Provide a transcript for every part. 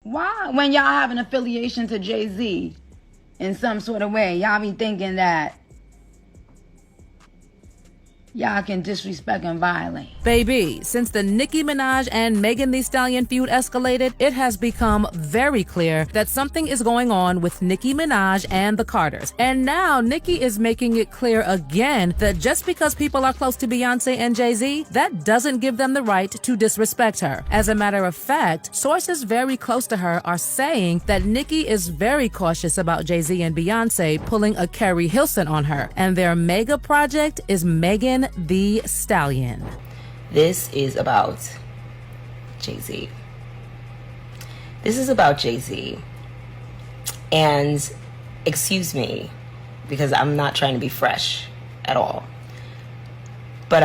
Why, when y'all have an affiliation to Jay-Z in some sort of way, y'all be thinking that y'all can disrespect and violate? Baby, since the Nicki Minaj and Megan Thee Stallion feud escalated, it has become very clear that something is going on with Nicki Minaj and the Carters. And now Nicki is making it clear again that just because people are close to Beyonce and Jay-Z, that doesn't give them the right to disrespect her. As a matter of fact, sources very close to her are saying that Nicki is very cautious about Jay-Z and Beyonce pulling a Keri Heilson on her, and their mega project is Megan Thee Stallion. This is about Jay-Z. This is about Jay-Z. And excuse me, because I'm not trying to be fresh at all. But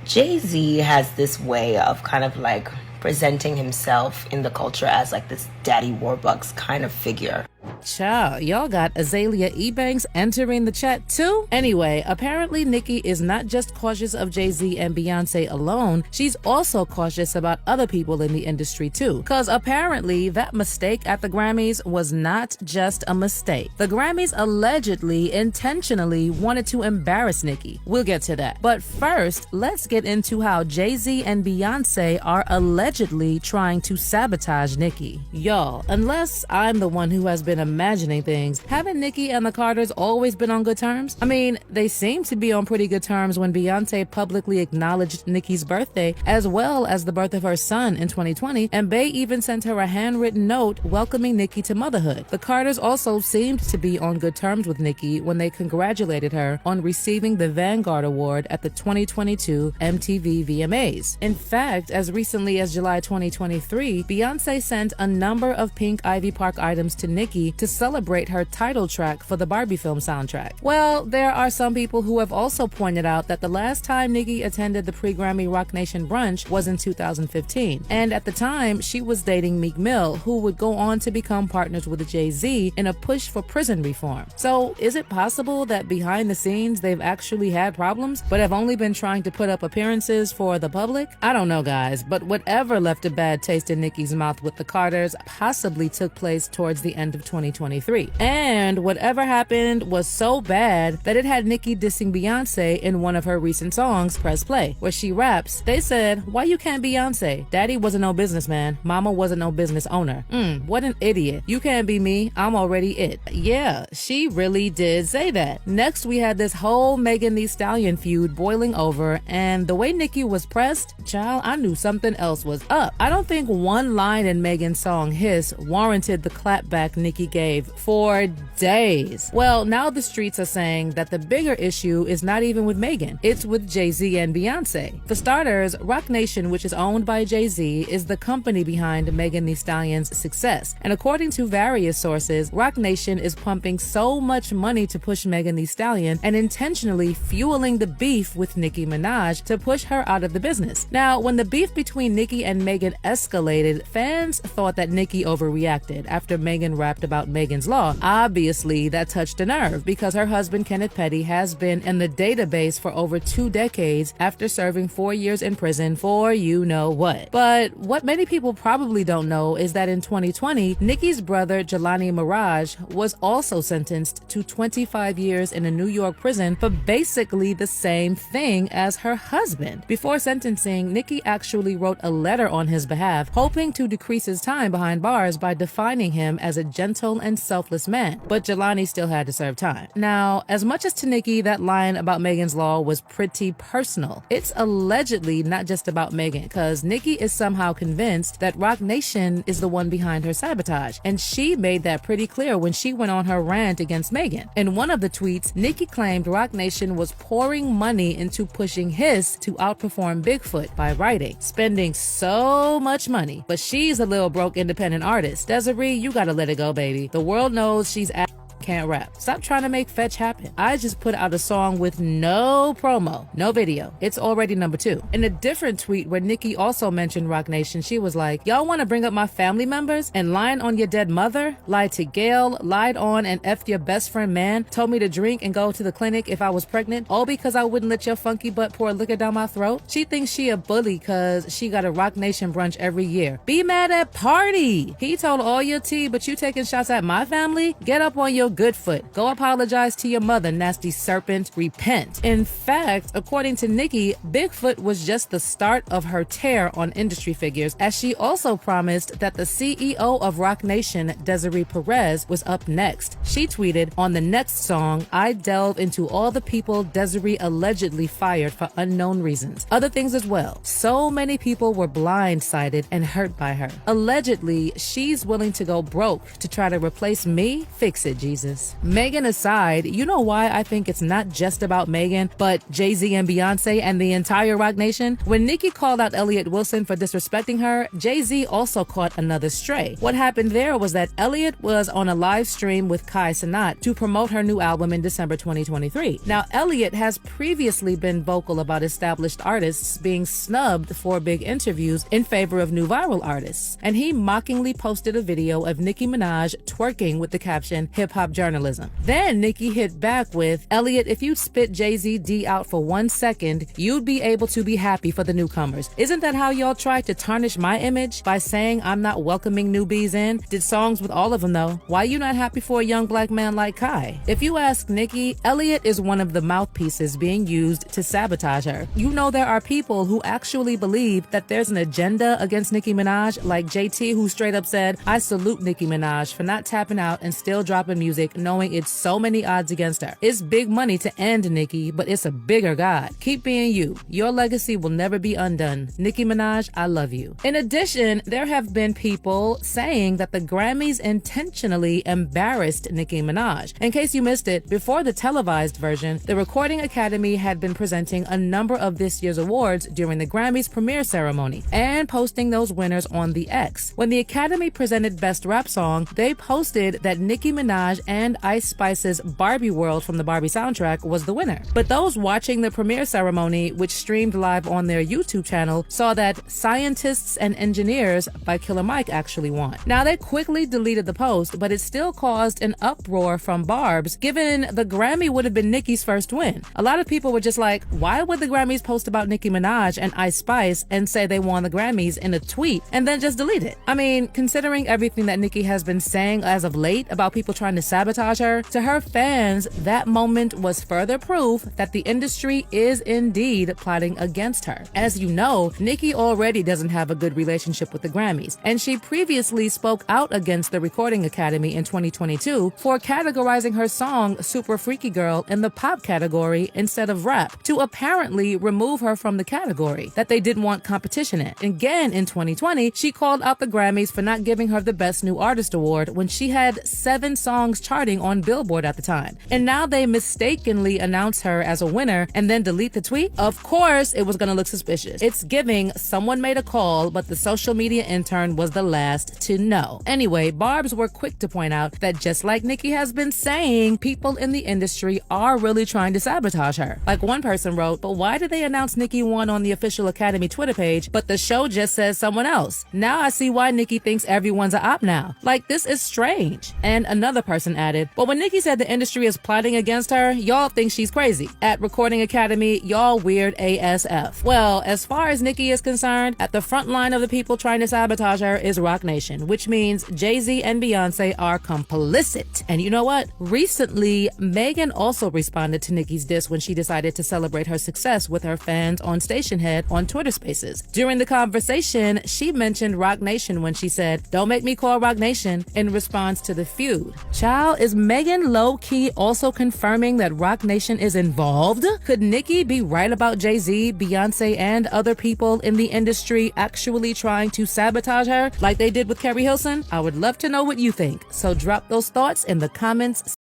Jay-Z has this way of kind of like presenting himself in the culture as like this Daddy Warbucks kind of figure. Child, y'all got Azalea Ebanks entering the chat too? Anyway, apparently Nicki is not just cautious of Jay-Z and Beyonce alone, she's also cautious about other people in the industry too. Cause apparently that mistake at the Grammys was not just a mistake. The Grammys allegedly, intentionally wanted to embarrass Nicki. We'll get to that. But first, let's get into how Jay-Z and Beyonce are allegedly trying to sabotage Nicki. Y'all, unless I'm the one who has been imagining things, haven't Nicki and the Carters always been on good terms? I mean, they seem to be on pretty good terms when Beyonce publicly acknowledged Nicki's birthday as well as the birth of her son in 2020, and Bey even sent her a handwritten note welcoming Nicki to motherhood. The Carters also seemed to be on good terms with Nicki when they congratulated her on receiving the Vanguard Award at the 2022 MTV VMAs. In fact, as recently as July 2023, Beyonce sent a number of pink Ivy Park items to Nicki to celebrate her title track for the Barbie film soundtrack. Well, there are some people who have also pointed out that the last time Nicki attended the pre-Grammy Rock Nation brunch was in 2015, and at the time she was dating Meek Mill, who would go on to become partners with Jay-Z in a push for prison reform. So is it possible that behind the scenes they've actually had problems but have only been trying to put up appearances for the public? I don't know, guys, but whatever left a bad taste in Nicki's mouth with the Carters possibly took place towards the end of 2023. And whatever happened was so bad that it had Nicki dissing Beyonce in one of her recent songs, Press Play, where she raps, "They said, why you can't Beyonce? Daddy wasn't no businessman. Mama wasn't no business owner. What an idiot. You can't be me. I'm already it." Yeah, she really did say that. Next, we had this whole Megan Thee Stallion feud boiling over, and the way Nicki was pressed, child, I knew something else was up. I don't think one line in Megan's song Hiss warranted the clapback Nicki gave for days. Well, now the streets are saying that the bigger issue is not even with Megan, it's with Jay-Z and Beyonce. For starters, Rock Nation, which is owned by Jay-Z, is the company behind Megan Thee Stallion's success. And according to various sources, Rock Nation is pumping so much money to push Megan Thee Stallion and intentionally fueling the beef with Nicki Minaj to push her out of the business. Now, when the beef between Nicki and Megan escalated, fans thought that Nicki overreacted after Megan rapped about Megan's Law. Obviously, that touched a nerve because her husband Kenneth Petty has been in the database for over 2 decades after serving 4 years in prison for you know what. But what many people probably don't know is that in 2020, Nicki's brother Jelani Mirage was also sentenced to 25 years in a New York prison for basically the same thing as her husband. Before sentencing, Nicki actually wrote a letter on his behalf, hoping to decrease his time behind bars by defining him as a gentle and selfless man. But Jelani still had to serve time. Now, as much as to Nicki, that line about Megan's Law was pretty personal. It's allegedly not just about Megan, because Nicki is somehow convinced that Rock Nation is the one behind her sabotage, and she made that pretty clear when she went on her rant against Megan. In one of the tweets, Nicki claimed Rock Nation was pouring money into pushing Hiss to outperform Bigfoot by writing, spending so much money. But she's a little broke independent artist. Desiree, you gotta let it go, baby. The world knows she's can't rap. Stop trying to make fetch happen. I just put out a song with no promo, no video. It's already number 2. In a different tweet where Nicki also mentioned Roc Nation, she was like, y'all want to bring up my family members and lying on your dead mother? Lied to Gail, lied on and effed your best friend man, told me to drink and go to the clinic if I was pregnant, all because I wouldn't let your funky butt pour liquor down my throat? She thinks she a bully cause she got a Roc Nation brunch every year. Be mad at Party. He told all your tea, but you taking shots at my family? Get up on your good foot. Go apologize to your mother, nasty serpent. Repent. In fact, according to Nicki, Bigfoot was just the start of her tear on industry figures, as she also promised that the CEO of Roc Nation, Desiree Perez, was up next. She tweeted, on the next song, I delve into all the people Desiree allegedly fired for unknown reasons. Other things as well. So many people were blindsided and hurt by her. Allegedly, she's willing to go broke to try to replace me? Fix it, Jesus. Megan aside, you know why I think it's not just about Megan, but Jay-Z and Beyonce and the entire Roc Nation? When Nicki called out Elliott Wilson for disrespecting her, Jay-Z also caught another stray. What happened there was that Elliott was on a live stream with Kai Cenat to promote her new album in December 2023. Now, Elliott has previously been vocal about established artists being snubbed for big interviews in favor of new viral artists, and he mockingly posted a video of Nicki Minaj twerking with the caption, hip-hop journalism. Then Nicki hit back with, Elliott, if you spit Jay-Z D out for 1 second, you'd be able to be happy for the newcomers. Isn't that how y'all tried to tarnish my image by saying I'm not welcoming newbies in? Did songs with all of them though. Why you not happy for a young black man like Kai? If you ask Nicki, Elliott is one of the mouthpieces being used to sabotage her. You know there are people who actually believe that there's an agenda against Nicki Minaj, like JT, who straight up said, I salute Nicki Minaj for not tapping out and still dropping music knowing it's so many odds against her. It's big money to end Nicki, but it's a bigger God. Keep being you. Your legacy will never be undone. Nicki Minaj, I love you. In addition, there have been people saying that the Grammys intentionally embarrassed Nicki Minaj. In case you missed it, before the televised version, the Recording Academy had been presenting a number of this year's awards during the Grammys premiere ceremony and posting those winners on the X. When the Academy presented Best Rap Song, they posted that Nicki Minaj and Ice Spice's Barbie World from the Barbie soundtrack was the winner. But those watching the premiere ceremony, which streamed live on their YouTube channel, saw that Scientists and Engineers by Killer Mike actually won. Now, they quickly deleted the post, but it still caused an uproar from Barbs, given the Grammy would have been Nicki's first win. A lot of people were just like, why would the Grammys post about Nicki Minaj and Ice Spice and say they won the Grammys in a tweet and then just delete it? I mean, considering everything that Nicki has been saying as of late about people trying to sabotage her, to her fans, that moment was further proof that the industry is indeed plotting against her. As you know, Nicki already doesn't have a good relationship with the Grammys, and she previously spoke out against the Recording Academy in 2022 for categorizing her song Super Freaky Girl in the pop category instead of rap, to apparently remove her from the category that they didn't want competition in. Again, in 2020, she called out the Grammys for not giving her the Best New Artist award when she had 7 songs charting on Billboard at the time. And now they mistakenly announce her as a winner and then delete the tweet? Of course, it was gonna look suspicious. It's giving someone made a call, but the social media intern was the last to know. Anyway, Barbs were quick to point out that just like Nicki has been saying, people in the industry are really trying to sabotage her. Like one person wrote, but why did they announce Nicki won on the official Academy Twitter page, but the show just says someone else? Now I see why Nicki thinks everyone's a op now. Like, this is strange. And another person added, but when Nicki said the industry is plotting against her, y'all think she's crazy. At Recording Academy, y'all weird ASF. Well, as far as Nicki is concerned, at the front line of the people trying to sabotage her is Roc Nation, which means Jay-Z and Beyonce are complicit. And you know what? Recently, Megan also responded to Nicki's diss when she decided to celebrate her success with her fans on Stationhead on Twitter Spaces. During the conversation, she mentioned Roc Nation when she said, "Don't make me call Roc Nation," in response to the feud. Child, is Megan low-key also confirming that Roc Nation is involved? Could Nicki be right about Jay-Z, Beyonce, and other people in the industry actually trying to sabotage her like they did with Keri Heilson? I would love to know what you think, so drop those thoughts in the comments